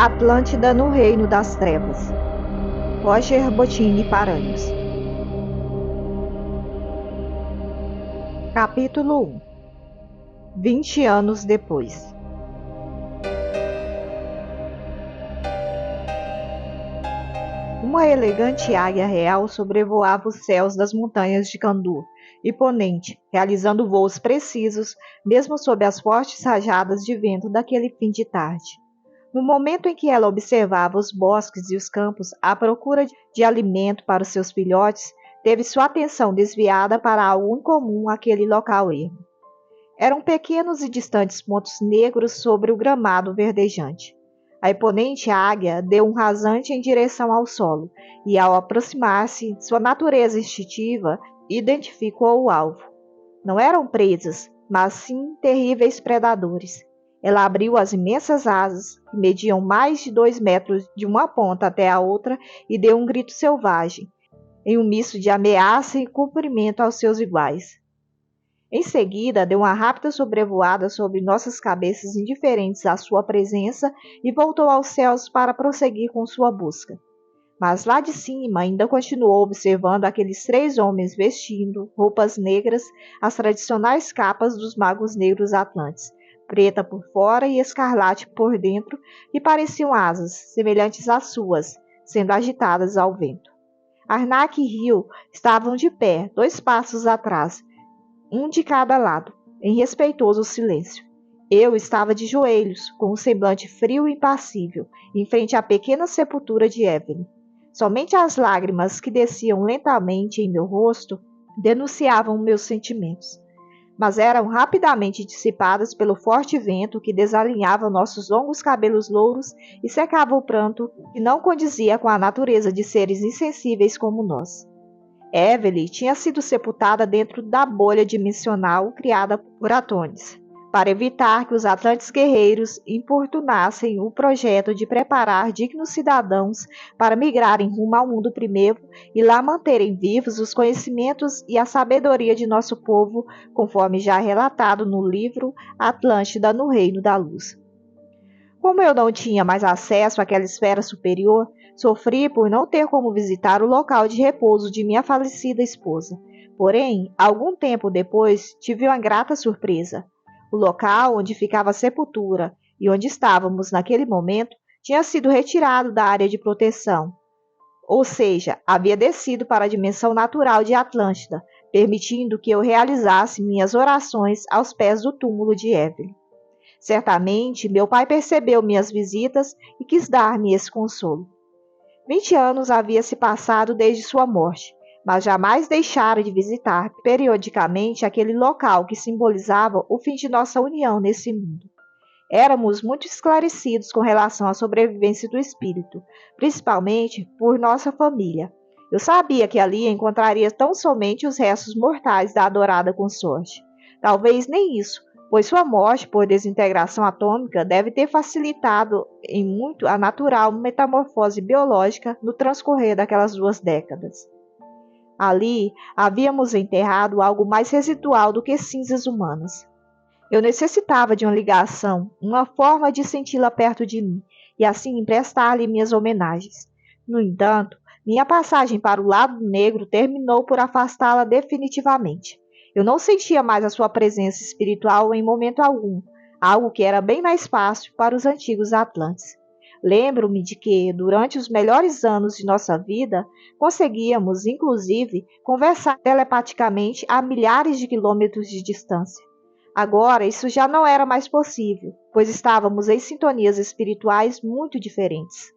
Atlântida no Reino das Trevas. Roger Bottini Paranhos. Capítulo 1. 20 anos depois. Uma elegante águia real sobrevoava os céus das montanhas de Kandur, imponente, realizando voos precisos, mesmo sob as fortes rajadas de vento daquele fim de tarde. No momento em que ela observava os bosques e os campos à procura de alimento para os seus filhotes, teve sua atenção desviada para algo incomum àquele local ermo. Eram pequenos e distantes pontos negros sobre o gramado verdejante. A imponente águia deu um rasante em direção ao solo e, ao aproximar-se, sua natureza instintiva identificou o alvo. Não eram presas, mas sim terríveis predadores. Ela abriu as imensas asas, que mediam mais de 2 metros de uma ponta até a outra, e deu um grito selvagem, em um misto de ameaça e cumprimento aos seus iguais. Em seguida, deu uma rápida sobrevoada sobre nossas cabeças indiferentes à sua presença e voltou aos céus para prosseguir com sua busca. Mas lá de cima ainda continuou observando aqueles 3 homens vestindo roupas negras, as tradicionais capas dos magos negros atlantes, preta por fora e escarlate por dentro, que pareciam asas, semelhantes às suas, sendo agitadas ao vento. Arnak e Rio estavam de pé, 2 passos atrás, um de cada lado, em respeitoso silêncio. Eu estava de joelhos, com um semblante frio e impassível, em frente à pequena sepultura de Evelyn. Somente as lágrimas que desciam lentamente em meu rosto denunciavam meus sentimentos, mas eram rapidamente dissipadas pelo forte vento que desalinhava nossos longos cabelos louros e secava o pranto que não condizia com a natureza de seres insensíveis como nós. Evelyn tinha sido sepultada dentro da bolha dimensional criada por Atones, para evitar que os atlantes guerreiros importunassem o projeto de preparar dignos cidadãos para migrarem rumo ao mundo primeiro e lá manterem vivos os conhecimentos e a sabedoria de nosso povo, conforme já relatado no livro Atlântida no Reino da Luz. Como eu não tinha mais acesso àquela esfera superior, sofri por não ter como visitar o local de repouso de minha falecida esposa. Porém, algum tempo depois, tive uma grata surpresa. O local onde ficava a sepultura e onde estávamos naquele momento tinha sido retirado da área de proteção. Ou seja, havia descido para a dimensão natural de Atlântida, permitindo que eu realizasse minhas orações aos pés do túmulo de Evelyn. Certamente, meu pai percebeu minhas visitas e quis dar-me esse consolo. 20 anos havia se passado desde sua morte, mas jamais deixara de visitar periodicamente aquele local que simbolizava o fim de nossa união nesse mundo. Éramos muito esclarecidos com relação à sobrevivência do espírito, principalmente por nossa família. Eu sabia que ali encontraria tão somente os restos mortais da adorada consorte. Talvez nem isso, pois sua morte por desintegração atômica deve ter facilitado em muito a natural metamorfose biológica no transcorrer daquelas 2 décadas. Ali havíamos enterrado algo mais residual do que cinzas humanas. Eu necessitava de uma ligação, uma forma de senti-la perto de mim e assim emprestar-lhe minhas homenagens. No entanto, minha passagem para o lado negro terminou por afastá-la definitivamente. Eu não sentia mais a sua presença espiritual em momento algum, algo que era bem mais fácil para os antigos atlantes. Lembro-me de que, durante os melhores anos de nossa vida, conseguíamos, inclusive, conversar telepaticamente a milhares de quilômetros de distância. Agora, isso já não era mais possível, pois estávamos em sintonias espirituais muito diferentes.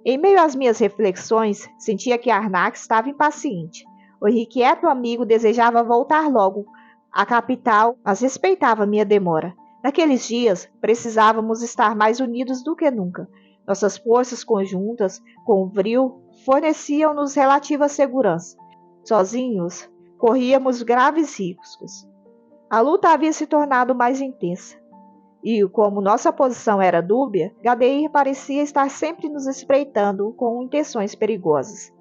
Em meio às minhas reflexões, sentia que Arnak estava impaciente. O irrequieto amigo desejava voltar logo à capital, mas respeitava minha demora. Naqueles dias, precisávamos estar mais unidos do que nunca. Nossas forças conjuntas, com o Vril, forneciam-nos relativa segurança. Sozinhos, corríamos graves riscos. A luta havia se tornado mais intensa. E, como nossa posição era dúbia, Gadeir parecia estar sempre nos espreitando com intenções perigosas.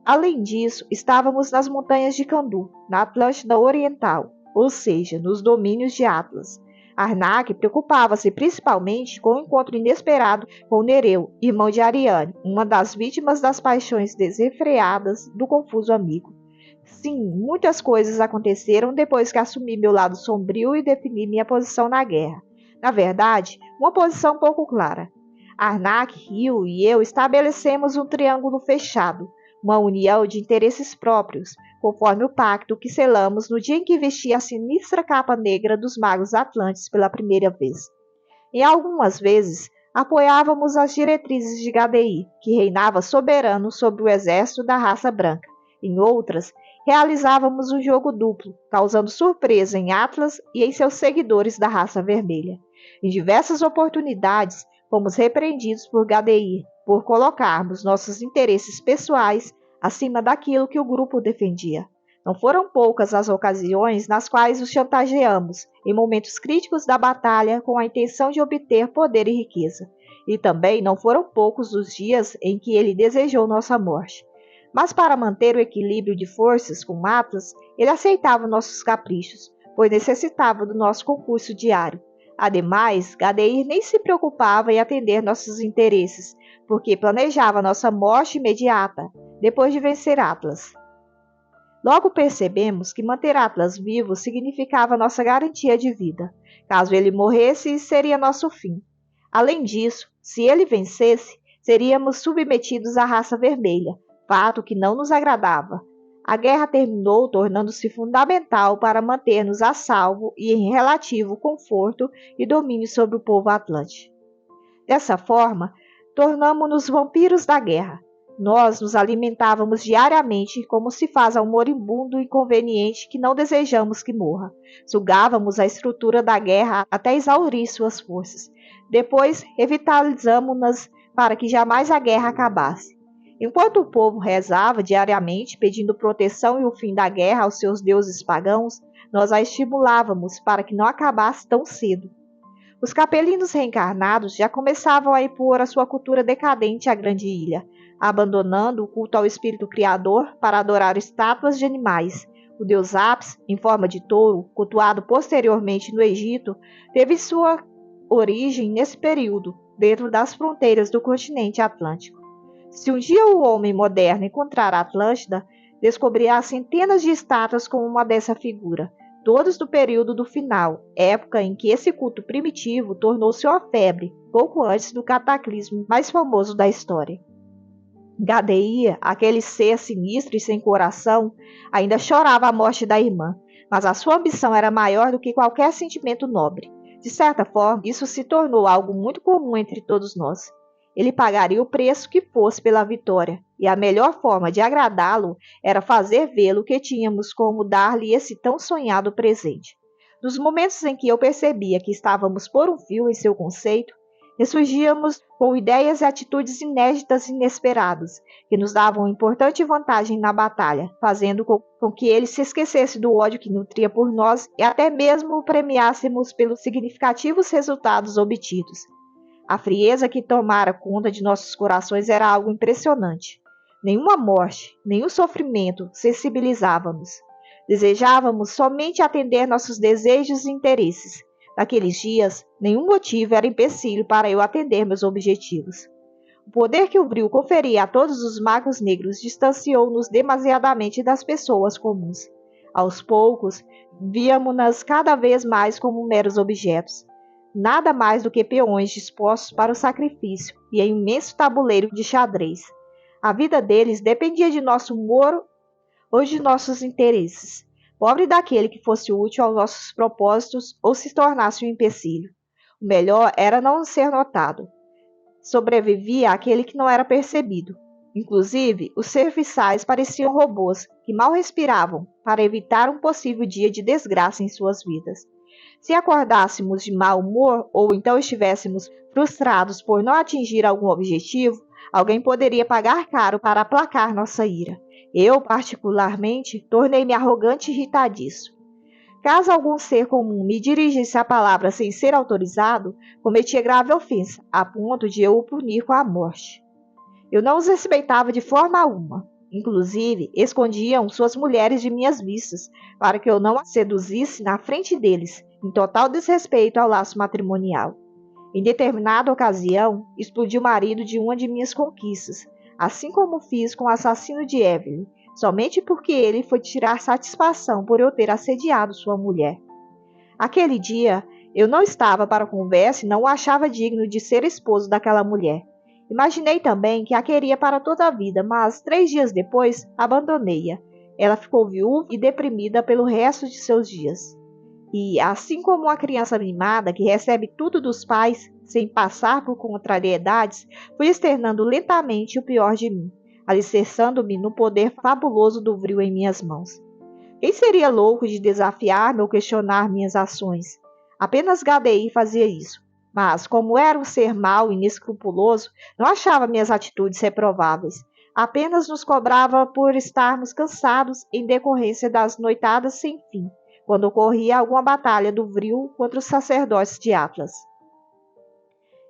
Além disso, estávamos nas montanhas de Kandur, na Atlântida Oriental, ou seja, nos domínios de Atlas. Arnak preocupava-se principalmente com o encontro inesperado com Nereu, irmão de Ariane, uma das vítimas das paixões desenfreadas do confuso amigo. Sim, muitas coisas aconteceram depois que assumi meu lado sombrio e defini minha posição na guerra. Na verdade, uma posição pouco clara. Arnak, Rio e eu estabelecemos um triângulo fechado, uma união de interesses próprios, conforme o pacto que selamos no dia em que vesti a sinistra capa negra dos magos atlantes pela primeira vez. Em algumas vezes, apoiávamos as diretrizes de Gadei, que reinava soberano sobre o exército da raça branca. Em outras, realizávamos um jogo duplo, causando surpresa em Atlas e em seus seguidores da raça vermelha. Em diversas oportunidades, fomos repreendidos por Gadei por colocarmos nossos interesses pessoais acima daquilo que o grupo defendia. Não foram poucas as ocasiões nas quais os chantageamos, em momentos críticos da batalha, com a intenção de obter poder e riqueza. E também não foram poucos os dias em que ele desejou nossa morte. Mas para manter o equilíbrio de forças com Atlas, ele aceitava nossos caprichos, pois necessitava do nosso concurso diário. Ademais, Gadeir nem se preocupava em atender nossos interesses, porque planejava nossa morte imediata, depois de vencer Atlas. Logo percebemos que manter Atlas vivo significava nossa garantia de vida. Caso ele morresse, seria nosso fim. Além disso, se ele vencesse, seríamos submetidos à raça vermelha, fato que não nos agradava. A guerra terminou tornando-se fundamental para manter-nos a salvo e em relativo conforto e domínio sobre o povo atlante. Dessa forma, tornamo-nos vampiros da guerra. Nós nos alimentávamos diariamente como se faz a um moribundo inconveniente que não desejamos que morra. Sugávamos a estrutura da guerra até exaurir suas forças. Depois, revitalizamo-nas para que jamais a guerra acabasse. Enquanto o povo rezava diariamente pedindo proteção e o fim da guerra aos seus deuses pagãos, nós a estimulávamos para que não acabasse tão cedo. Os capelinos reencarnados já começavam a impor a sua cultura decadente à grande ilha, abandonando o culto ao espírito criador para adorar estátuas de animais. O deus Apis, em forma de touro, cultuado posteriormente no Egito, teve sua origem nesse período, dentro das fronteiras do continente atlântico. Se um dia o homem moderno encontrar a Atlântida, descobrirá centenas de estátuas com uma dessa figura, todos do período do final, época em que esse culto primitivo tornou-se uma febre, pouco antes do cataclismo mais famoso da história. Gadei, aquele ser sinistro e sem coração, ainda chorava a morte da irmã, mas a sua ambição era maior do que qualquer sentimento nobre. De certa forma, isso se tornou algo muito comum entre todos nós. Ele pagaria o preço que fosse pela vitória, e a melhor forma de agradá-lo era fazer vê-lo que tínhamos como dar-lhe esse tão sonhado presente. Nos momentos em que eu percebia que estávamos por um fio em seu conceito, ressurgíamos com ideias e atitudes inéditas e inesperadas, que nos davam importante vantagem na batalha, fazendo com que ele se esquecesse do ódio que nutria por nós e até mesmo o premiássemos pelos significativos resultados obtidos. A frieza que tomara conta de nossos corações era algo impressionante. Nenhuma morte, nenhum sofrimento sensibilizava-nos. Desejávamos somente atender nossos desejos e interesses. Naqueles dias, nenhum motivo era empecilho para eu atender meus objetivos. O poder que o Vril conferia a todos os magos negros distanciou-nos demasiadamente das pessoas comuns. Aos poucos, víamos-nas cada vez mais como meros objetos. Nada mais do que peões dispostos para o sacrifício e em um imenso tabuleiro de xadrez. A vida deles dependia de nosso humor ou de nossos interesses. Pobre daquele que fosse útil aos nossos propósitos ou se tornasse um empecilho. O melhor era não ser notado. Sobrevivia aquele que não era percebido. Inclusive, os serviçais pareciam robôs que mal respiravam para evitar um possível dia de desgraça em suas vidas. Se acordássemos de mau humor ou então estivéssemos frustrados por não atingir algum objetivo, alguém poderia pagar caro para aplacar nossa ira. Eu, particularmente, tornei-me arrogante e irritadiço. Caso algum ser comum me dirigisse a palavra sem ser autorizado, cometia grave ofensa, a ponto de eu o punir com a morte. Eu não os respeitava de forma alguma. Inclusive, escondiam suas mulheres de minhas vistas, para que eu não as seduzisse na frente deles, em total desrespeito ao laço matrimonial. Em determinada ocasião, explodi o marido de uma de minhas conquistas, assim como fiz com o assassino de Evelyn, somente porque ele foi tirar satisfação por eu ter assediado sua mulher. Aquele dia, eu não estava para conversa e não o achava digno de ser esposo daquela mulher. Imaginei também que a queria para toda a vida, mas 3 dias depois abandonei-a. Ela ficou viúva e deprimida pelo resto de seus dias. E, assim como uma criança mimada que recebe tudo dos pais sem passar por contrariedades, fui externando lentamente o pior de mim, alicerçando-me no poder fabuloso do vril em minhas mãos. Quem seria louco de desafiar-me ou questionar minhas ações? Apenas Gadei fazia isso. Mas, como era um ser mau e inescrupuloso, não achava minhas atitudes reprováveis. Apenas nos cobrava por estarmos cansados em decorrência das noitadas sem fim, quando ocorria alguma batalha do vril contra os sacerdotes de Atlas.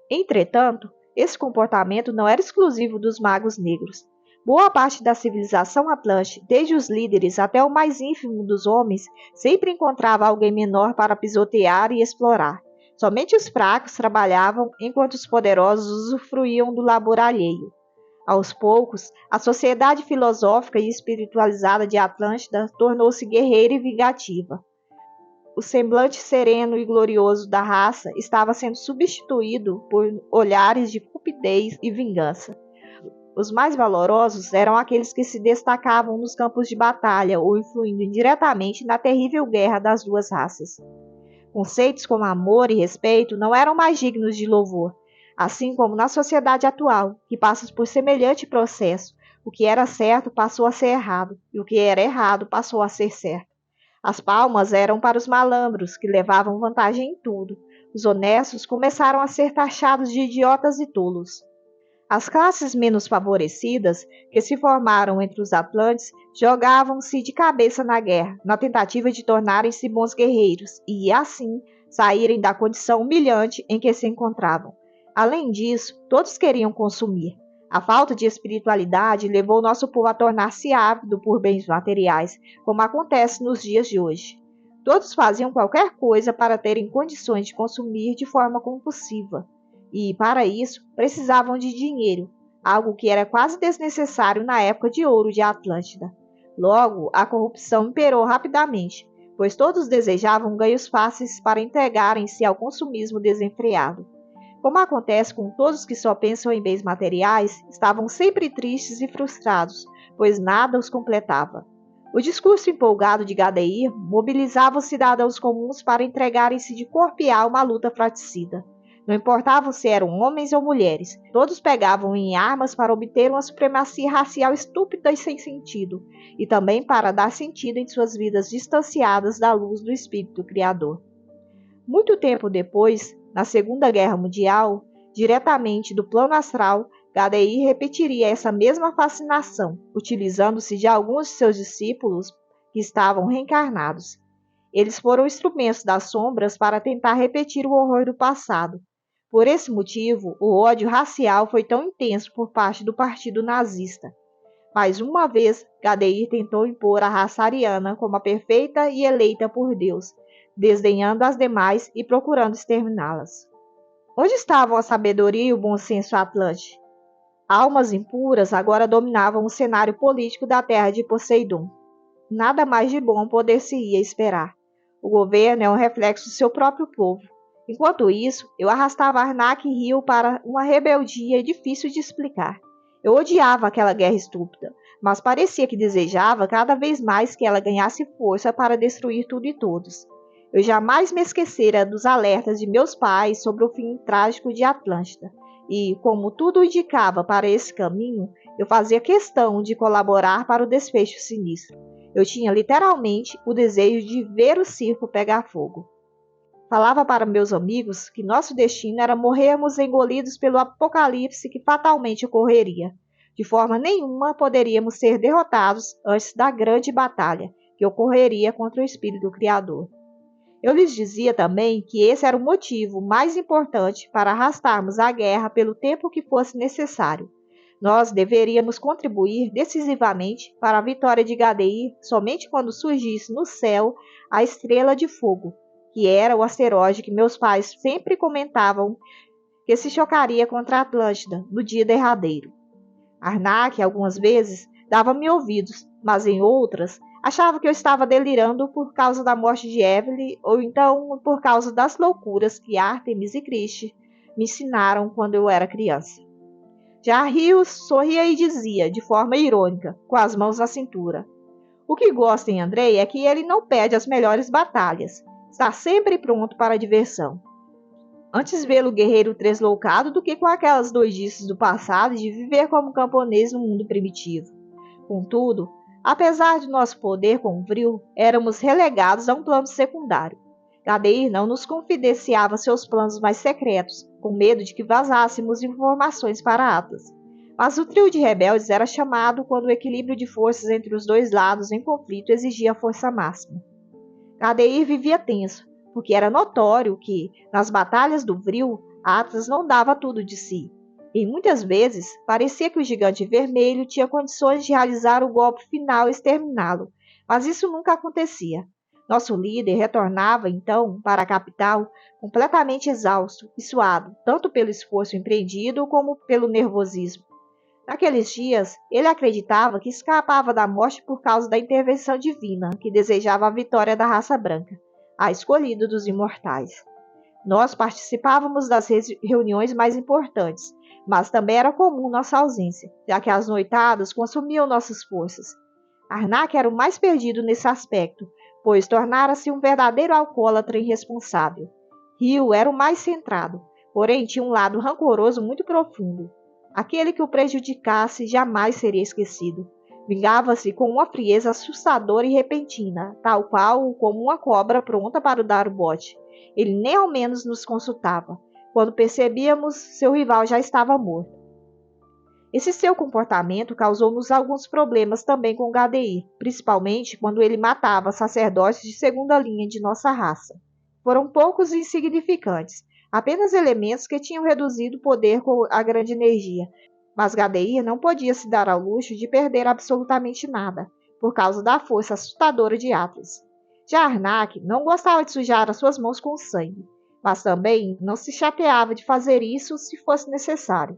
Entretanto, esse comportamento não era exclusivo dos magos negros. Boa parte da civilização atlântica, desde os líderes até o mais ínfimo dos homens, sempre encontrava alguém menor para pisotear e explorar. Somente os fracos trabalhavam, enquanto os poderosos usufruíam do labor alheio. Aos poucos, a sociedade filosófica e espiritualizada de Atlântida tornou-se guerreira e vingativa. O semblante sereno e glorioso da raça estava sendo substituído por olhares de cupidez e vingança. Os mais valorosos eram aqueles que se destacavam nos campos de batalha ou influindo indiretamente na terrível guerra das duas raças. Conceitos como amor e respeito não eram mais dignos de louvor, assim como na sociedade atual, que passa por semelhante processo. O que era certo passou a ser errado, e o que era errado passou a ser certo. As palmas eram para os malandros, que levavam vantagem em tudo. Os honestos começaram a ser taxados de idiotas e tolos. As classes menos favorecidas, que se formaram entre os Atlantes, jogavam-se de cabeça na guerra, na tentativa de tornarem-se bons guerreiros e, assim, saírem da condição humilhante em que se encontravam. Além disso, todos queriam consumir. A falta de espiritualidade levou nosso povo a tornar-se ávido por bens materiais, como acontece nos dias de hoje. Todos faziam qualquer coisa para terem condições de consumir de forma compulsiva. E, para isso, precisavam de dinheiro, algo que era quase desnecessário na época de ouro de Atlântida. Logo, a corrupção imperou rapidamente, pois todos desejavam ganhos fáceis para entregarem-se ao consumismo desenfreado. Como acontece com todos que só pensam em bens materiais, estavam sempre tristes e frustrados, pois nada os completava. O discurso empolgado de Gadeir mobilizava os cidadãos comuns para entregarem-se de corpo e alma à luta fratricida. Não importava se eram homens ou mulheres, todos pegavam em armas para obter uma supremacia racial estúpida e sem sentido, e também para dar sentido em suas vidas distanciadas da luz do Espírito Criador. Muito tempo depois, na Segunda Guerra Mundial, diretamente do plano astral, Gadeir repetiria essa mesma fascinação, utilizando-se de alguns de seus discípulos que estavam reencarnados. Eles foram instrumentos das sombras para tentar repetir o horror do passado. Por esse motivo, o ódio racial foi tão intenso por parte do partido nazista. Mais uma vez, Gadeir tentou impor a raça ariana como a perfeita e eleita por Deus, desdenhando as demais e procurando exterminá-las. Onde estavam a sabedoria e o bom senso atlante? Almas impuras agora dominavam o cenário político da terra de Poseidon. Nada mais de bom poder-se-ia esperar. O governo é um reflexo do seu próprio povo. Enquanto isso, eu arrastava Arnak e Rio para uma rebeldia difícil de explicar. Eu odiava aquela guerra estúpida, mas parecia que desejava cada vez mais que ela ganhasse força para destruir tudo e todos. Eu jamais me esquecera dos alertas de meus pais sobre o fim trágico de Atlântida, e, como tudo indicava para esse caminho, eu fazia questão de colaborar para o desfecho sinistro. Eu tinha literalmente o desejo de ver o circo pegar fogo. Falava para meus amigos que nosso destino era morrermos engolidos pelo apocalipse que fatalmente ocorreria. De forma nenhuma poderíamos ser derrotados antes da grande batalha que ocorreria contra o Espírito Criador. Eu lhes dizia também que esse era o motivo mais importante para arrastarmos a guerra pelo tempo que fosse necessário. Nós deveríamos contribuir decisivamente para a vitória de Gadeir somente quando surgisse no céu a estrela de fogo, que era o asteroide que meus pais sempre comentavam que se chocaria contra a Atlântida no dia derradeiro. Arnak, algumas vezes, dava-me ouvidos, mas em outras, achava que eu estava delirando por causa da morte de Evelyn ou então por causa das loucuras que Artemis e Christie me ensinaram quando eu era criança. Já Rios sorria e dizia, de forma irônica, com as mãos na cintura: o que gosto em Andrei é que ele não perde as melhores batalhas. Está sempre pronto para a diversão. Antes vê-lo guerreiro tresloucado do que com aquelas doidices do passado de viver como camponês no mundo primitivo. Contudo, apesar de nosso poder com o Vril, éramos relegados a um plano secundário. Gadeir não nos confidenciava seus planos mais secretos, com medo de que vazássemos informações para Atlas. Mas o trio de rebeldes era chamado quando o equilíbrio de forças entre os dois lados em conflito exigia força máxima. Gadeir vivia tenso, porque era notório que, nas batalhas do Vril, Atlas não dava tudo de si. E muitas vezes parecia que o gigante vermelho tinha condições de realizar o golpe final e exterminá-lo, mas isso nunca acontecia. Nosso líder retornava, então, para a capital, completamente exausto e suado, tanto pelo esforço empreendido como pelo nervosismo. Naqueles dias, ele acreditava que escapava da morte por causa da intervenção divina, que desejava a vitória da raça branca, a escolhida dos imortais. Nós participávamos das reuniões mais importantes, mas também era comum nossa ausência, já que as noitadas consumiam nossas forças. Arnak era o mais perdido nesse aspecto, pois tornara-se um verdadeiro alcoólatra irresponsável. Rio era o mais centrado, porém tinha um lado rancoroso muito profundo. Aquele que o prejudicasse jamais seria esquecido. Vingava-se com uma frieza assustadora e repentina, tal qual como uma cobra pronta para dar o bote. Ele nem ao menos nos consultava. Quando percebíamos, seu rival já estava morto. Esse seu comportamento causou-nos alguns problemas também com Gadeir, principalmente quando ele matava sacerdotes de segunda linha de nossa raça. Foram poucos e insignificantes, apenas elementos que tinham reduzido o poder com a grande energia, mas Gadeir não podia se dar ao luxo de perder absolutamente nada, por causa da força assustadora de Atlas. Já Arnak não gostava de sujar as suas mãos com sangue, mas também não se chateava de fazer isso se fosse necessário.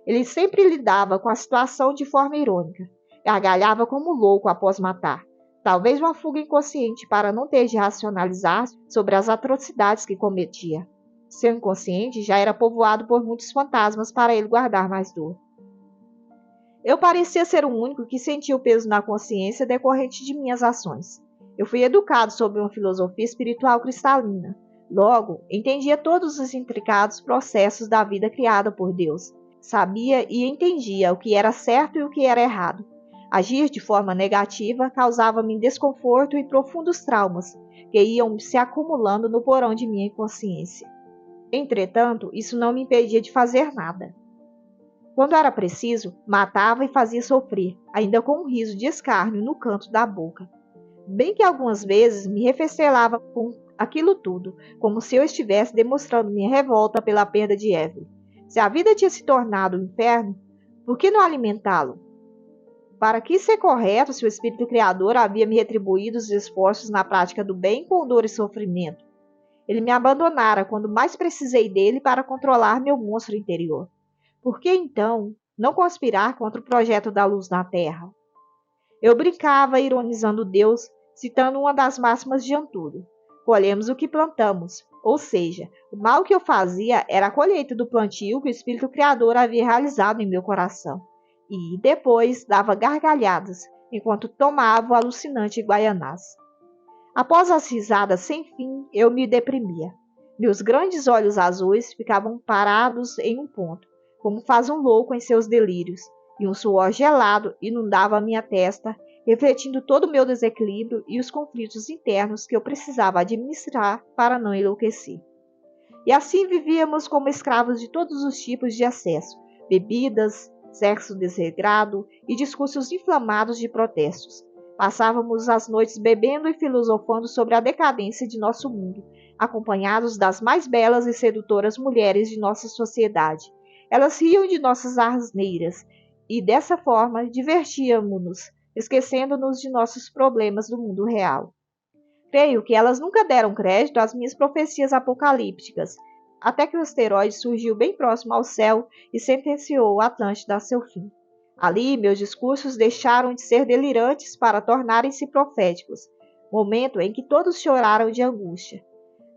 Ele sempre lidava com a situação de forma irônica, gargalhava como louco após matar, talvez uma fuga inconsciente para não ter de racionalizar sobre as atrocidades que cometia. Seu inconsciente já era povoado por muitos fantasmas para ele guardar mais dor. Eu parecia ser o único que sentia o peso na consciência decorrente de minhas ações. Eu fui educado sob uma filosofia espiritual cristalina. Logo, entendia todos os intricados processos da vida criada por Deus. Sabia e entendia o que era certo e o que era errado. Agir de forma negativa causava-me desconforto e profundos traumas, que iam se acumulando no porão de minha inconsciência. Entretanto, isso não me impedia de fazer nada. Quando era preciso, matava e fazia sofrer, ainda com um riso de escárnio no canto da boca. Bem que algumas vezes me refestelava com aquilo tudo, como se eu estivesse demonstrando minha revolta pela perda de Evelyn. Se a vida tinha se tornado um inferno, por que não alimentá-lo? Para que ser correto se o espírito criador havia me retribuído os esforços na prática do bem com dor e sofrimento? Ele me abandonara quando mais precisei dele para controlar meu monstro interior. Por que, então, não conspirar contra o projeto da luz na Terra? Eu brincava, ironizando Deus, citando uma das máximas de Antudo. Colhemos o que plantamos, ou seja, o mal que eu fazia era a colheita do plantio que o Espírito Criador havia realizado em meu coração. E, depois, dava gargalhadas, enquanto tomava o alucinante Guaianás. Após as risadas sem fim, eu me deprimia. Meus grandes olhos azuis ficavam parados em um ponto, como faz um louco em seus delírios, e um suor gelado inundava a minha testa, refletindo todo o meu desequilíbrio e os conflitos internos que eu precisava administrar para não enlouquecer. E assim vivíamos como escravos de todos os tipos de excesso, bebidas, sexo desregrado e discursos inflamados de protestos. Passávamos as noites bebendo e filosofando sobre a decadência de nosso mundo, acompanhados das mais belas e sedutoras mulheres de nossa sociedade. Elas riam de nossas asneiras e, dessa forma, divertíamos-nos, esquecendo-nos de nossos problemas do mundo real. Creio que elas nunca deram crédito às minhas profecias apocalípticas, até que o asteroide surgiu bem próximo ao céu e sentenciou Atlântida a seu fim. Ali, meus discursos deixaram de ser delirantes para tornarem-se proféticos, momento em que todos choraram de angústia.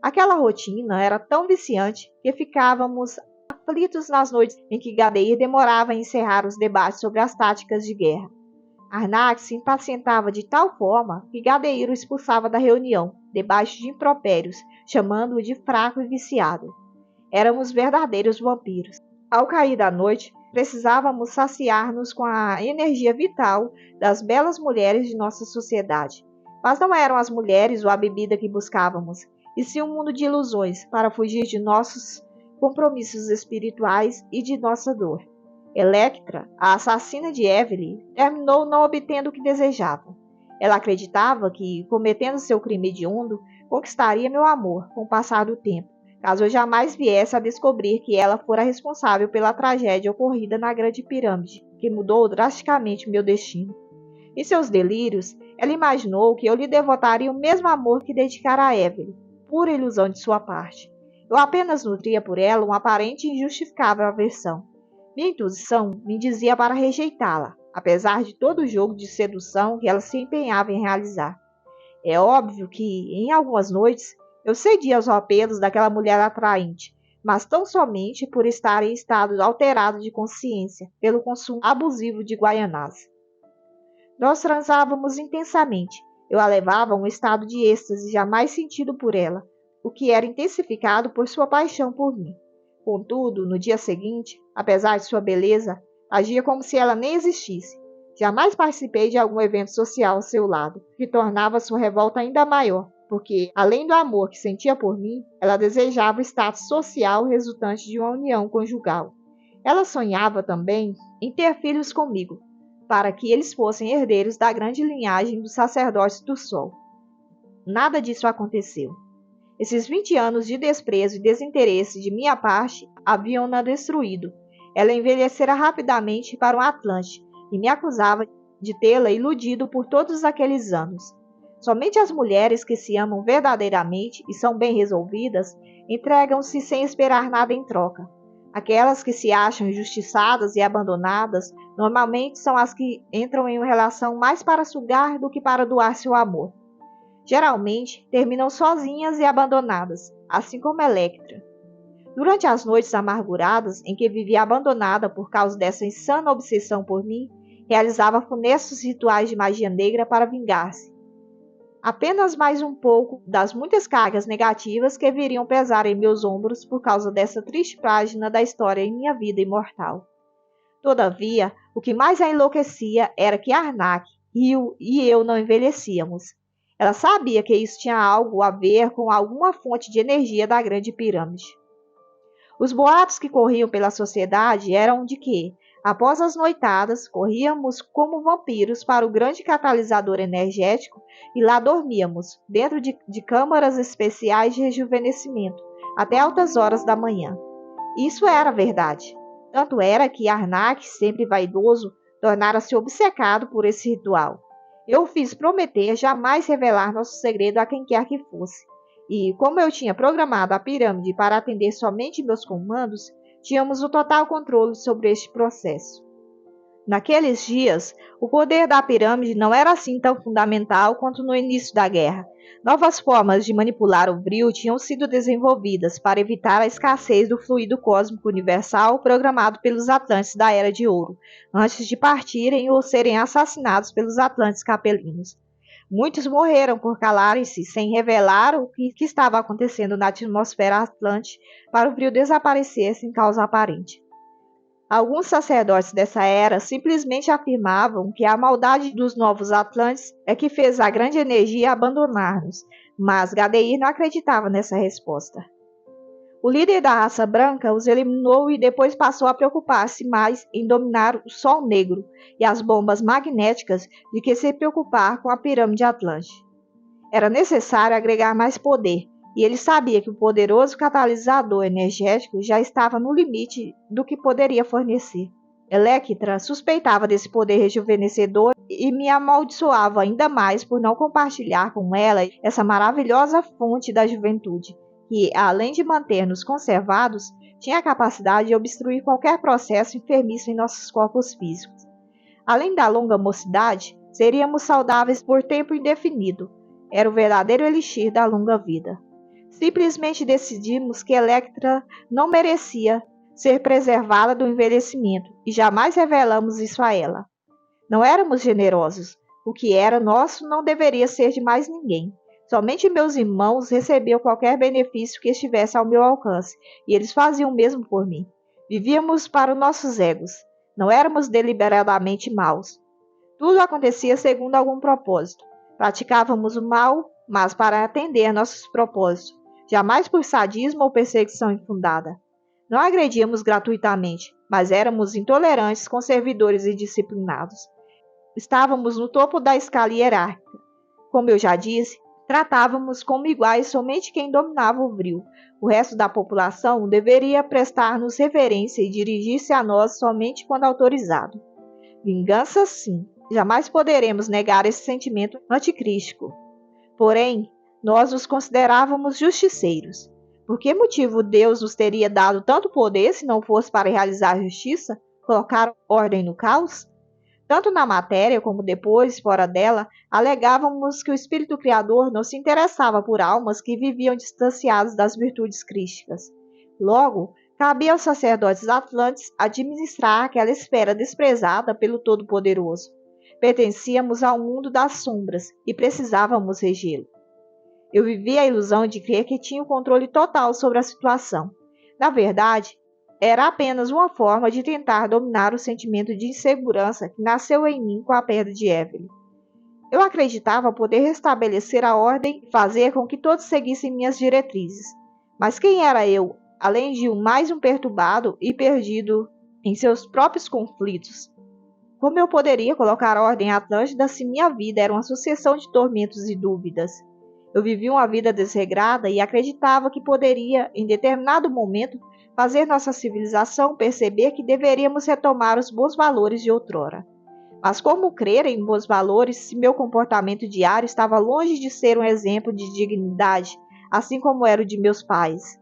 Aquela rotina era tão viciante que ficávamos aflitos nas noites em que Gadeir demorava em encerrar os debates sobre as táticas de guerra. Arnak se impacientava de tal forma que Gadeir o expulsava da reunião, debaixo de impropérios, chamando-o de fraco e viciado. Éramos verdadeiros vampiros. Ao cair da noite, precisávamos saciar-nos com a energia vital das belas mulheres de nossa sociedade. Mas não eram as mulheres ou a bebida que buscávamos, e sim um mundo de ilusões para fugir de nossos compromissos espirituais e de nossa dor. Electra, a assassina de Evelyn, terminou não obtendo o que desejava. Ela acreditava que, cometendo seu crime hediondo, conquistaria meu amor com o passar do tempo, caso eu jamais viesse a descobrir que ela fora responsável pela tragédia ocorrida na Grande Pirâmide, que mudou drasticamente meu destino. Em seus delírios, ela imaginou que eu lhe devotaria o mesmo amor que dedicara a Evelyn, pura ilusão de sua parte. Eu apenas nutria por ela uma aparente e injustificável aversão. Minha intuição me dizia para rejeitá-la, apesar de todo o jogo de sedução que ela se empenhava em realizar. É óbvio que, em algumas noites, eu cedia aos apelos daquela mulher atraente, mas tão somente por estar em estado alterado de consciência pelo consumo abusivo de guaianás. Nós transávamos intensamente. Eu a levava a um estado de êxtase jamais sentido por ela, o que era intensificado por sua paixão por mim. Contudo, no dia seguinte, apesar de sua beleza, agia como se ela nem existisse. Jamais participei de algum evento social ao seu lado, que tornava sua revolta ainda maior, porque, além do amor que sentia por mim, ela desejava o status social resultante de uma união conjugal. Ela sonhava também em ter filhos comigo, para que eles fossem herdeiros da grande linhagem dos sacerdotes do Sol. Nada disso aconteceu. Esses 20 anos de desprezo e desinteresse de minha parte haviam-na destruído. Ela envelhecera rapidamente para um Atlante e me acusava de tê-la iludido por todos aqueles anos. Somente as mulheres que se amam verdadeiramente e são bem resolvidas entregam-se sem esperar nada em troca. Aquelas que se acham injustiçadas e abandonadas normalmente são as que entram em uma relação mais para sugar do que para doar seu amor. Geralmente, terminam sozinhas e abandonadas, assim como Electra. Durante as noites amarguradas em que vivia abandonada por causa dessa insana obsessão por mim, realizava funestos rituais de magia negra para vingar-se. Apenas mais um pouco das muitas cargas negativas que viriam pesar em meus ombros por causa dessa triste página da história em minha vida imortal. Todavia, o que mais a enlouquecia era que Arnak, Rio e eu não envelhecíamos. Ela sabia que isso tinha algo a ver com alguma fonte de energia da Grande Pirâmide. Os boatos que corriam pela sociedade eram de que, após as noitadas, corríamos como vampiros para o grande catalisador energético e lá dormíamos, dentro de câmaras especiais de rejuvenescimento, até altas horas da manhã. Isso era verdade. Tanto era que Arnak, sempre vaidoso, tornara-se obcecado por esse ritual. Eu o fiz prometer jamais revelar nosso segredo a quem quer que fosse. E, como eu tinha programado a pirâmide para atender somente meus comandos, tínhamos o total controle sobre este processo. Naqueles dias, o poder da pirâmide não era assim tão fundamental quanto no início da guerra. Novas formas de manipular o Vril tinham sido desenvolvidas para evitar a escassez do fluido cósmico universal programado pelos Atlantes da Era de Ouro, antes de partirem ou serem assassinados pelos Atlantes capelinos. Muitos morreram por calarem-se sem revelar o que estava acontecendo na atmosfera atlante para o Vril desaparecer sem causa aparente. Alguns sacerdotes dessa era simplesmente afirmavam que a maldade dos novos Atlantes é que fez a grande energia abandonar-nos, mas Gadeir não acreditava nessa resposta. O líder da raça branca os eliminou e depois passou a preocupar-se mais em dominar o Sol Negro e as bombas magnéticas do que se preocupar com a pirâmide Atlante. Era necessário agregar mais poder, e ele sabia que o poderoso catalisador energético já estava no limite do que poderia fornecer. Electra suspeitava desse poder rejuvenescedor e me amaldiçoava ainda mais por não compartilhar com ela essa maravilhosa fonte da juventude, que, além de manter-nos conservados, tinha a capacidade de obstruir qualquer processo enfermiço em nossos corpos físicos. Além da longa mocidade, seríamos saudáveis por tempo indefinido. Era o verdadeiro elixir da longa vida. Simplesmente decidimos que Electra não merecia ser preservada do envelhecimento e jamais revelamos isso a ela. Não éramos generosos. O que era nosso não deveria ser de mais ninguém. Somente meus irmãos recebiam qualquer benefício que estivesse ao meu alcance, e eles faziam o mesmo por mim. Vivíamos para os nossos egos. Não éramos deliberadamente maus. Tudo acontecia segundo algum propósito. Praticávamos o mal, mas para atender nossos propósitos, jamais por sadismo ou perseguição infundada. Não agredíamos gratuitamente, mas éramos intolerantes com servidores indisciplinados. Estávamos no topo da escala hierárquica. Como eu já disse, tratávamos como iguais somente quem dominava o vril. O resto da população deveria prestar-nos reverência e dirigir-se a nós somente quando autorizado. Vingança, sim. Jamais poderemos negar esse sentimento anticrístico. Porém, nós os considerávamos justiceiros. Por que motivo Deus nos teria dado tanto poder se não fosse para realizar justiça, colocar ordem no caos? Tanto na matéria como depois, fora dela, alegávamos que o Espírito Criador não se interessava por almas que viviam distanciadas das virtudes crísticas. Logo, cabia aos sacerdotes atlantes administrar aquela esfera desprezada pelo Todo-Poderoso. Pertencíamos ao mundo das sombras e precisávamos regê-lo. Eu vivia a ilusão de crer que tinha o controle total sobre a situação. Na verdade, era apenas uma forma de tentar dominar o sentimento de insegurança que nasceu em mim com a perda de Evelyn. Eu acreditava poder restabelecer a ordem e fazer com que todos seguissem minhas diretrizes. Mas quem era eu, além de mais um perturbado e perdido em seus próprios conflitos? Como eu poderia colocar ordem em Atlântida se minha vida era uma sucessão de tormentos e dúvidas? Eu vivia uma vida desregrada e acreditava que poderia, em determinado momento, fazer nossa civilização perceber que deveríamos retomar os bons valores de outrora. Mas como crer em bons valores se meu comportamento diário estava longe de ser um exemplo de dignidade, assim como era o de meus pais?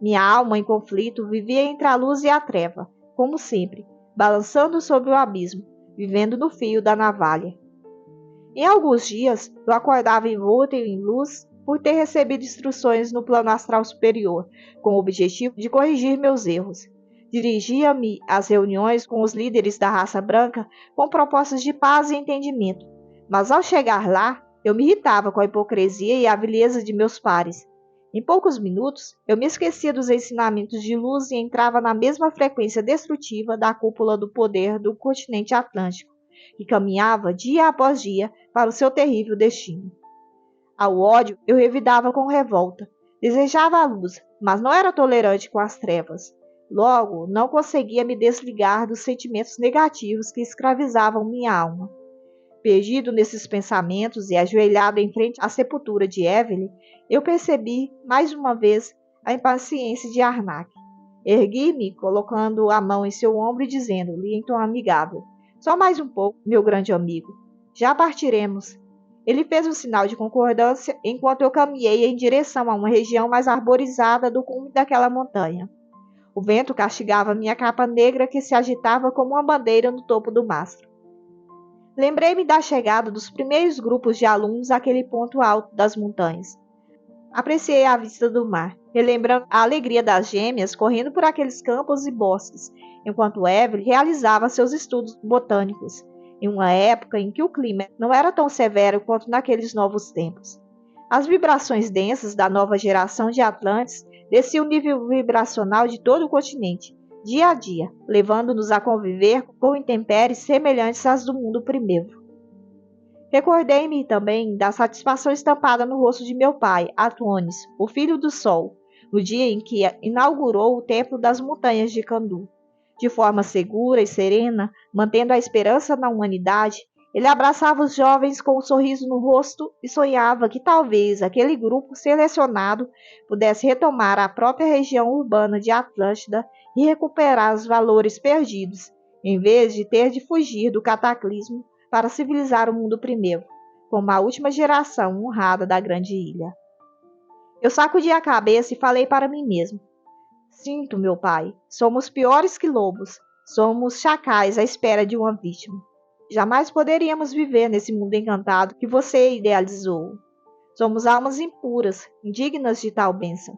Minha alma em conflito vivia entre a luz e a treva, como sempre, balançando sobre o abismo, vivendo no fio da navalha. Em alguns dias, eu acordava envolto em luz por ter recebido instruções no plano astral superior, com o objetivo de corrigir meus erros. Dirigia-me às reuniões com os líderes da raça branca com propostas de paz e entendimento, mas ao chegar lá, eu me irritava com a hipocrisia e a vileza de meus pares. Em poucos minutos, eu me esquecia dos ensinamentos de luz e entrava na mesma frequência destrutiva da cúpula do poder do continente atlântico, que caminhava dia após dia para o seu terrível destino. Ao ódio, eu revidava com revolta. Desejava a luz, mas não era tolerante com as trevas. Logo, não conseguia me desligar dos sentimentos negativos que escravizavam minha alma. Perdido nesses pensamentos e ajoelhado em frente à sepultura de Evelyn, eu percebi, mais uma vez, a impaciência de Arnak. Ergui-me, colocando a mão em seu ombro e dizendo-lhe em tom amigável: "Só mais um pouco, meu grande amigo. Já partiremos." Ele fez um sinal de concordância enquanto eu caminhei em direção a uma região mais arborizada do cume daquela montanha. O vento castigava minha capa negra que se agitava como uma bandeira no topo do mastro. Lembrei-me da chegada dos primeiros grupos de alunos àquele ponto alto das montanhas. Apreciei a vista do mar, relembrando a alegria das gêmeas correndo por aqueles campos e bosques, enquanto Evelyn realizava seus estudos botânicos, em uma época em que o clima não era tão severo quanto naqueles novos tempos. As vibrações densas da nova geração de Atlantes desciam o nível vibracional de todo o continente, dia a dia, levando-nos a conviver com intempéries semelhantes às do mundo primitivo. Recordei-me também da satisfação estampada no rosto de meu pai, Atuones, o filho do sol, no dia em que inaugurou o Templo das Montanhas de Kandu. De forma segura e serena, mantendo a esperança na humanidade, ele abraçava os jovens com um sorriso no rosto e sonhava que talvez aquele grupo selecionado pudesse retomar a própria região urbana de Atlântida e recuperar os valores perdidos, em vez de ter de fugir do cataclismo para civilizar o mundo primeiro, como a última geração honrada da grande ilha. Eu sacudi a cabeça e falei para mim mesmo: sinto, meu pai, somos piores que lobos, somos chacais à espera de uma vítima. Jamais poderíamos viver nesse mundo encantado que você idealizou. Somos almas impuras, indignas de tal bênção.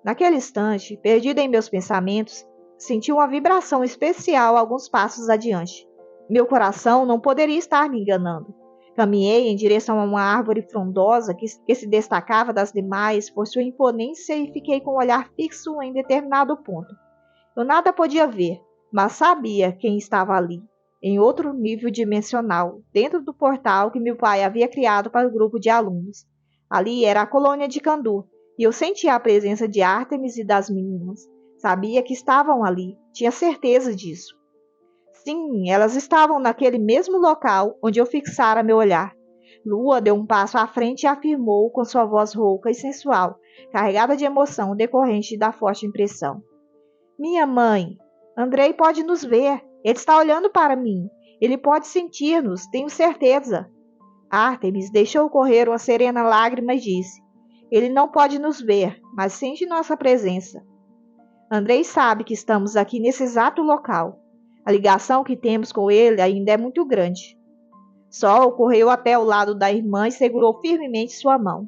Naquele instante, perdida em meus pensamentos, senti uma vibração especial alguns passos adiante. Meu coração não poderia estar me enganando. Caminhei em direção a uma árvore frondosa que se destacava das demais por sua imponência e fiquei com o olhar fixo em determinado ponto. Eu nada podia ver, mas sabia quem estava ali, em outro nível dimensional, dentro do portal que meu pai havia criado para o grupo de alunos. Ali era a colônia de Candur, e eu sentia a presença de Ártemis e das meninas. Sabia que estavam ali, tinha certeza disso. Sim, elas estavam naquele mesmo local onde eu fixara meu olhar. Lua deu um passo à frente e afirmou com sua voz rouca e sensual, carregada de emoção decorrente da forte impressão. Minha mãe, Andrei pode nos ver. Ele está olhando para mim. Ele pode sentir-nos, tenho certeza. Ártemis deixou correr uma serena lágrima e disse: ele não pode nos ver, mas sente nossa presença. Andrei sabe que estamos aqui nesse exato local. A ligação que temos com ele ainda é muito grande. Sol correu até o lado da irmã e segurou firmemente sua mão.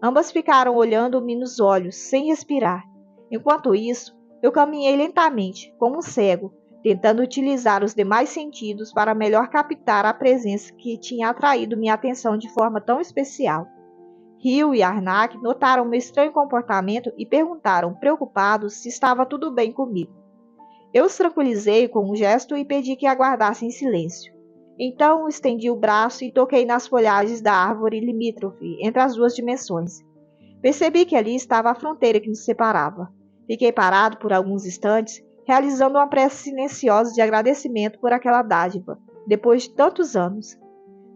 Ambas ficaram olhando-me nos olhos, sem respirar. Enquanto isso, eu caminhei lentamente, como um cego, tentando utilizar os demais sentidos para melhor captar a presença que tinha atraído minha atenção de forma tão especial. Rio e Arnak notaram meu estranho comportamento e perguntaram, preocupados, se estava tudo bem comigo. Eu os tranquilizei com um gesto e pedi que aguardassem em silêncio. Então estendi o braço e toquei nas folhagens da árvore limítrofe entre as duas dimensões. Percebi que ali estava a fronteira que nos separava. Fiquei parado por alguns instantes, realizando uma prece silenciosa de agradecimento por aquela dádiva, depois de tantos anos.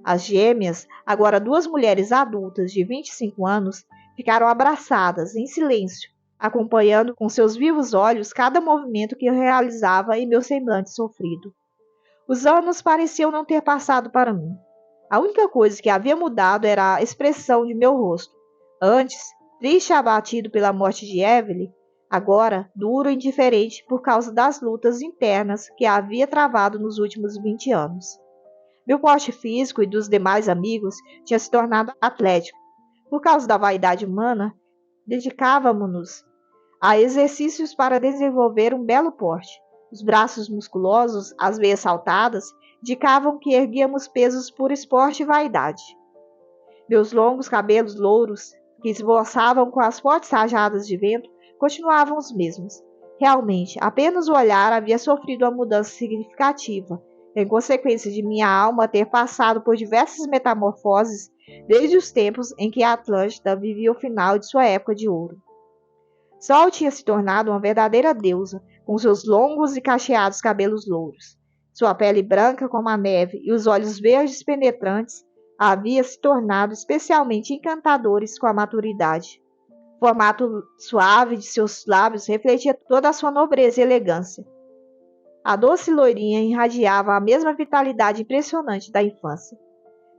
As gêmeas, agora duas mulheres adultas de 25 anos, ficaram abraçadas, em silêncio, acompanhando com seus vivos olhos cada movimento que eu realizava em meu semblante sofrido. Os anos pareciam não ter passado para mim. A única coisa que havia mudado era a expressão de meu rosto. Antes, triste e abatido pela morte de Evelyn, agora duro e indiferente por causa das lutas internas que havia travado nos últimos 20 anos. Meu porte físico e dos demais amigos tinha se tornado atlético. Por causa da vaidade humana, dedicávamos-nos a exercícios para desenvolver um belo porte. Os braços musculosos, as veias saltadas, indicavam que erguíamos pesos por esporte e vaidade. Meus longos cabelos louros, que esvoaçavam com as fortes rajadas de vento, continuavam os mesmos. Realmente, apenas o olhar havia sofrido uma mudança significativa, em consequência de minha alma ter passado por diversas metamorfoses desde os tempos em que a Atlântida vivia o final de sua época de ouro. Sol tinha se tornado uma verdadeira deusa, com seus longos e cacheados cabelos louros. Sua pele branca como a neve e os olhos verdes penetrantes havia se tornado especialmente encantadores com a maturidade. O formato suave de seus lábios refletia toda a sua nobreza e elegância. A doce loirinha irradiava a mesma vitalidade impressionante da infância.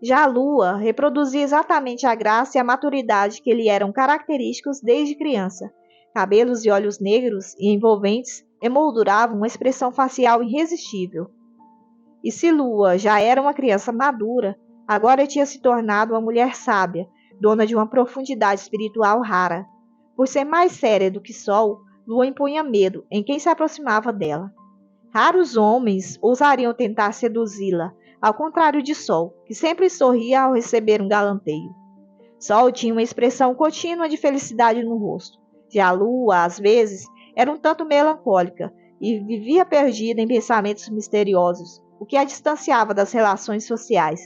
Já a lua reproduzia exatamente a graça e a maturidade que lhe eram característicos desde criança. Cabelos e olhos negros e envolventes emolduravam uma expressão facial irresistível. E se Lua já era uma criança madura, agora tinha se tornado uma mulher sábia, dona de uma profundidade espiritual rara. Por ser mais séria do que Sol, Lua impunha medo em quem se aproximava dela. Raros homens ousariam tentar seduzi-la, ao contrário de Sol, que sempre sorria ao receber um galanteio. Sol tinha uma expressão contínua de felicidade no rosto. Já a Lua, às vezes, era um tanto melancólica e vivia perdida em pensamentos misteriosos, o que a distanciava das relações sociais.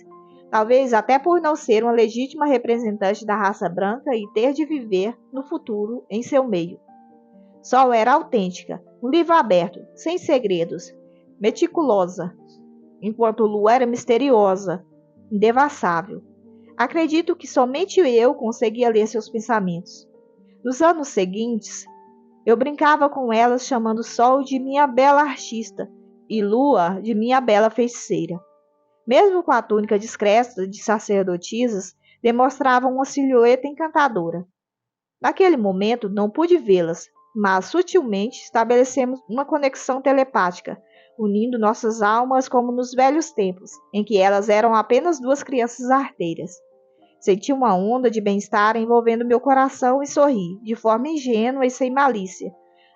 Talvez até por não ser uma legítima representante da raça branca e ter de viver, no futuro, em seu meio. Sol era autêntica, um livro aberto, sem segredos, meticulosa, enquanto Lua era misteriosa, indevassável. Acredito que somente eu conseguia ler seus pensamentos. Nos anos seguintes, eu brincava com elas chamando Sol de minha bela artista e lua de minha bela feiticeira. Mesmo com a túnica discreta de sacerdotisas, demonstravam uma silhueta encantadora. Naquele momento não pude vê-las, mas sutilmente estabelecemos uma conexão telepática, unindo nossas almas como nos velhos tempos, em que elas eram apenas duas crianças arteiras. Senti uma onda de bem-estar envolvendo meu coração e sorri, de forma ingênua e sem malícia,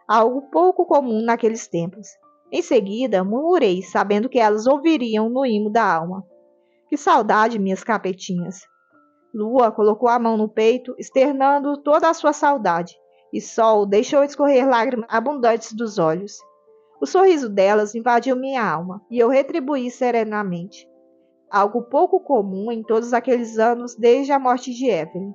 algo pouco comum naqueles tempos. Em seguida, murmurei, sabendo que elas ouviriam no imo da alma. Que saudade, minhas capetinhas! Lua colocou a mão no peito, externando toda a sua saudade, e Sol deixou escorrer lágrimas abundantes dos olhos. O sorriso delas invadiu minha alma, e eu retribuí serenamente. Algo pouco comum em todos aqueles anos desde a morte de Evelyn.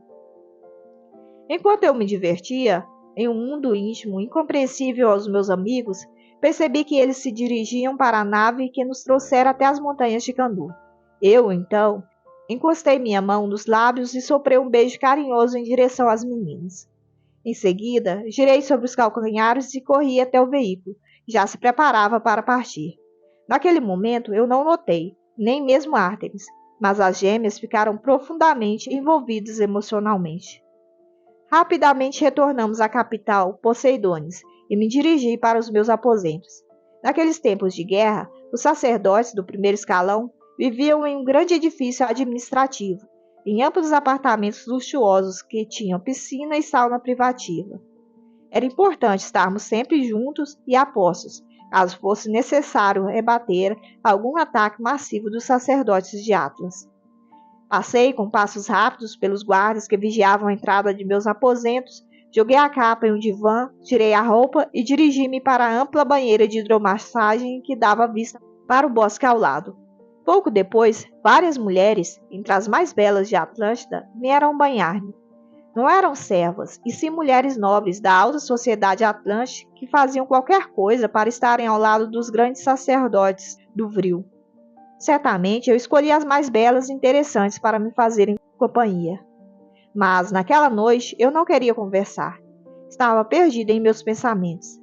Enquanto eu me divertia, em um mundo íntimo, incompreensível aos meus amigos, percebi que eles se dirigiam para a nave que nos trouxera até as montanhas de Candu. Eu, então, encostei minha mão nos lábios e soprei um beijo carinhoso em direção às meninas. Em seguida, girei sobre os calcanhares e corri até o veículo, que já se preparava para partir. Naquele momento, eu não notei, nem mesmo Ártemis, mas as gêmeas ficaram profundamente envolvidas emocionalmente. Rapidamente retornamos à capital, Poseidones, e me dirigi para os meus aposentos. Naqueles tempos de guerra, os sacerdotes do primeiro escalão viviam em um grande edifício administrativo, em amplos apartamentos luxuosos que tinham piscina e sauna privativa. Era importante estarmos sempre juntos e a postos, caso fosse necessário rebater algum ataque massivo dos sacerdotes de Atlas. Passei com passos rápidos pelos guardas que vigiavam a entrada de meus aposentos, joguei a capa em um divã, tirei a roupa e dirigi-me para a ampla banheira de hidromassagem que dava vista para o bosque ao lado. Pouco depois, várias mulheres, entre as mais belas de Atlântida, vieram banhar-me. Não eram servas, e sim mulheres nobres da alta sociedade atlântica que faziam qualquer coisa para estarem ao lado dos grandes sacerdotes do Vril. Certamente eu escolhi as mais belas e interessantes para me fazerem companhia. Mas, naquela noite, eu não queria conversar. Estava perdida em meus pensamentos.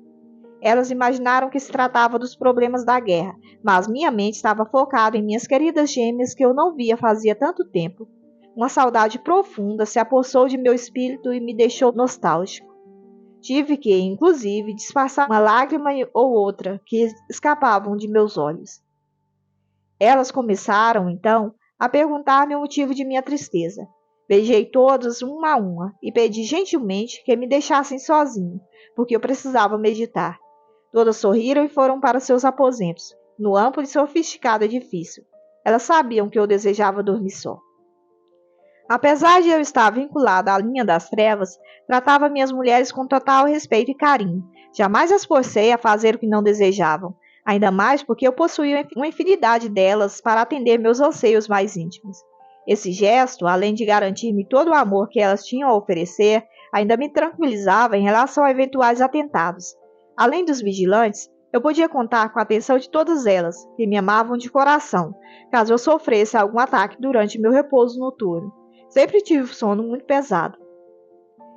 Elas imaginaram que se tratava dos problemas da guerra, mas minha mente estava focada em minhas queridas gêmeas que eu não via fazia tanto tempo. Uma saudade profunda se apossou de meu espírito e me deixou nostálgico. Tive que, inclusive, disfarçar uma lágrima ou outra que escapavam de meus olhos. Elas começaram, então, a perguntar-me o motivo de minha tristeza. Beijei todas uma a uma e pedi gentilmente que me deixassem sozinho, porque eu precisava meditar. Todas sorriram e foram para seus aposentos, no amplo e sofisticado edifício. Elas sabiam que eu desejava dormir só. Apesar de eu estar vinculada à linha das trevas, tratava minhas mulheres com total respeito e carinho. Jamais as forcei a fazer o que não desejavam, ainda mais porque eu possuía uma infinidade delas para atender meus anseios mais íntimos. Esse gesto, além de garantir-me todo o amor que elas tinham a oferecer, ainda me tranquilizava em relação a eventuais atentados. Além dos vigilantes, eu podia contar com a atenção de todas elas, que me amavam de coração, caso eu sofresse algum ataque durante meu repouso noturno. Sempre tive um sono muito pesado.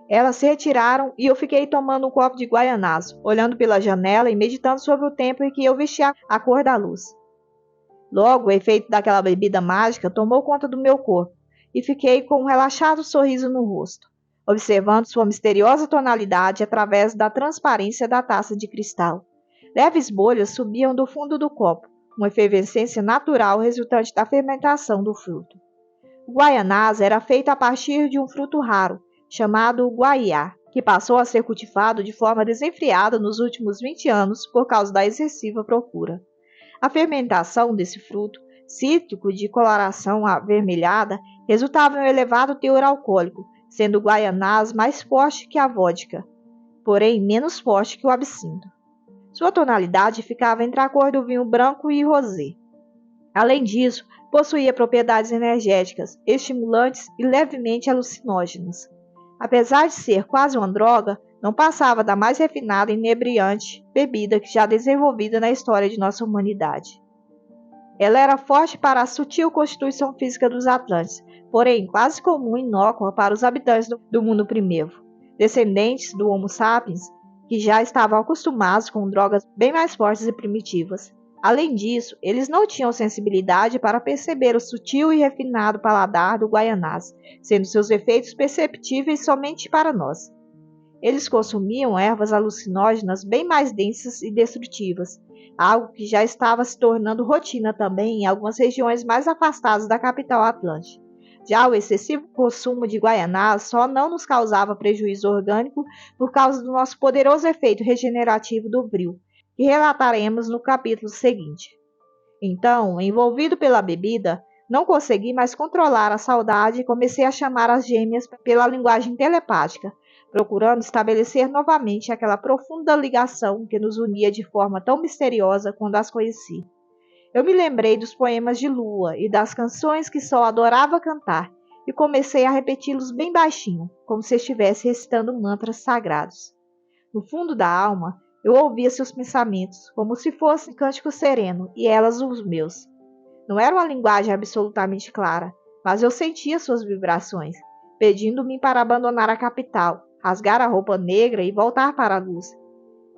Elas se retiraram e eu fiquei tomando um copo de guaianazo, olhando pela janela e meditando sobre o tempo em que eu vestia a cor da luz. Logo, o efeito daquela bebida mágica tomou conta do meu corpo e fiquei com um relaxado sorriso no rosto, observando sua misteriosa tonalidade através da transparência da taça de cristal. Leves bolhas subiam do fundo do copo, uma efervescência natural resultante da fermentação do fruto. O guaianás era feito a partir de um fruto raro, chamado guaiá, que passou a ser cultivado de forma desenfreada nos últimos 20 anos por causa da excessiva procura. A fermentação desse fruto, cítrico de coloração avermelhada, resultava em um elevado teor alcoólico, sendo o guaianás mais forte que a vodka, porém menos forte que o absinto. Sua tonalidade ficava entre a cor do vinho branco e rosé. Além disso, possuía propriedades energéticas, estimulantes e levemente alucinógenas. Apesar de ser quase uma droga, não passava da mais refinada e inebriante bebida que já desenvolvida na história de nossa humanidade. Ela era forte para a sutil constituição física dos Atlantes, porém quase comum e inócua para os habitantes do mundo primevo, descendentes do Homo sapiens, que já estavam acostumados com drogas bem mais fortes e primitivas. Além disso, eles não tinham sensibilidade para perceber o sutil e refinado paladar do guaianás, sendo seus efeitos perceptíveis somente para nós. Eles consumiam ervas alucinógenas bem mais densas e destrutivas, algo que já estava se tornando rotina também em algumas regiões mais afastadas da capital Atlântica. Já o excessivo consumo de guaianás só não nos causava prejuízo orgânico por causa do nosso poderoso efeito regenerativo do vril, que relataremos no capítulo seguinte. Então, envolvido pela bebida, não consegui mais controlar a saudade e comecei a chamar as gêmeas pela linguagem telepática, procurando estabelecer novamente aquela profunda ligação que nos unia de forma tão misteriosa quando as conheci. Eu me lembrei dos poemas de Lua e das canções que Sol adorava cantar e comecei a repeti-los bem baixinho, como se estivesse recitando mantras sagrados. No fundo da alma, eu ouvia seus pensamentos, como se fosse um cântico sereno, e elas os meus. Não era uma linguagem absolutamente clara, mas eu sentia suas vibrações, pedindo-me para abandonar a capital, rasgar a roupa negra e voltar para a luz.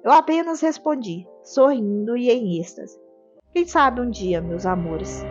Eu apenas respondi, sorrindo e em êxtase. Quem sabe um dia, meus amores.